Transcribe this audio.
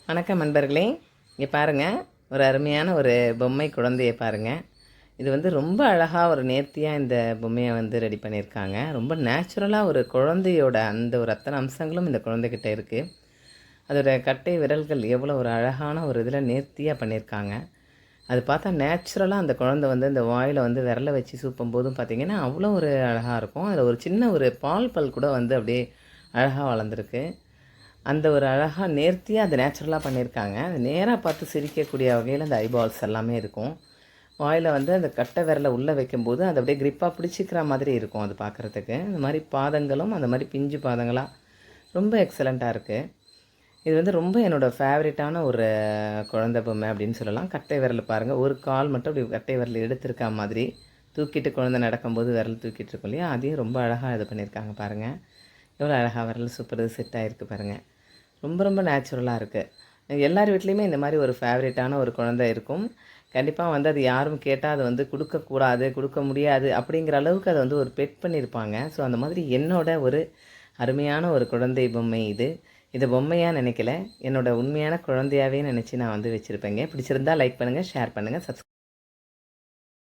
வணக்கம் நண்பர்களே. இங்கே பாருங்கள், ஒரு அருமையான ஒரு பொம்மை குழந்தையை பாருங்கள். இது வந்து ரொம்ப அழகாக ஒரு நேர்த்தியாக இந்த பொம்மையை வந்து ரெடி பண்ணியிருக்காங்க. ரொம்ப நேச்சுரலாக ஒரு குழந்தையோட அந்த ஒரு அத்தனை அம்சங்களும் இந்த குழந்தைகிட்ட இருக்குது. அதோட கட்டை விரல்கள் எவ்வளோ ஒரு அழகான ஒரு இதில் நேர்த்தியாக பண்ணியிருக்காங்க. அது பார்த்தா நேச்சுரலாக அந்த குழந்தை வந்து இந்த வாயில் வந்து விரலை வச்சு சூப்பும் போதும் பார்த்திங்கன்னா அவ்வளோ ஒரு அழகாக இருக்கும். அதில் ஒரு சின்ன ஒரு பால் பல் கூட வந்து அப்படியே அழகாக வளர்ந்துருக்கு. அந்த ஒரு அழகாக நேர்த்தியாக அது நேச்சுரலாக பண்ணியிருக்காங்க. அது நேராக பார்த்து சிரிக்கக்கூடிய வகையில் அந்த ஐபால்ஸ் எல்லாமே இருக்கும். வாயில் வந்து அந்த கட்டை விரலை உள்ளே வைக்கும்போது அது அப்படியே க்ரிப்பாக பிடிச்சிக்கிற மாதிரி இருக்கும் அது பார்க்குறதுக்கு. இந்த மாதிரி பாதங்களும் அந்த மாதிரி பிஞ்சு பாதங்களாக ரொம்ப எக்ஸலண்ட்டாக இருக்குது. இது வந்து ரொம்ப என்னோடய ஃபேவரட்டான ஒரு குழந்தை பொம்மை அப்படின்னு சொல்லலாம். கட்டை விரல் பாருங்கள், ஒரு கால் மட்டும் அப்படி கட்டை விரல் எடுத்திருக்கா மாதிரி தூக்கிட்டு குழந்தை நடக்கும்போது விரல் தூக்கிட்டு இருக்கும் இல்லையா, அதையும் ரொம்ப அழகாக இது பண்ணியிருக்காங்க பாருங்கள். எவ்வளோ அழகாக விரல் சூப்பர் செட் ஆகிருக்கு பாருங்கள். ரொம்ப ரொம்ப நேச்சுரலாக இருக்குது. எல்லார் வீட்லேயுமே இந்த மாதிரி ஒரு ஃபேவரட்டான ஒரு குழந்தை இருக்கும். கண்டிப்பாக வந்து அது யாரும் கேட்டால் அது வந்து கொடுக்கக்கூடாது, கொடுக்க முடியாது அப்படிங்கிற அளவுக்கு அதை வந்து ஒரு பெட் பண்ணியிருப்பாங்க. ஸோ அந்த மாதிரி என்னோட ஒரு அருமையான ஒரு குழந்தை பொம்மை இது. இதை பொம்மையாக நினைக்கல, என்னோடய உண்மையான குழந்தையாகவே நினச்சி நான் வந்து வச்சுருப்பேங்க. பிடிச்சிருந்தால் லைக் பண்ணுங்கள், ஷேர் பண்ணுங்கள், சப்ஸ்கிரைப்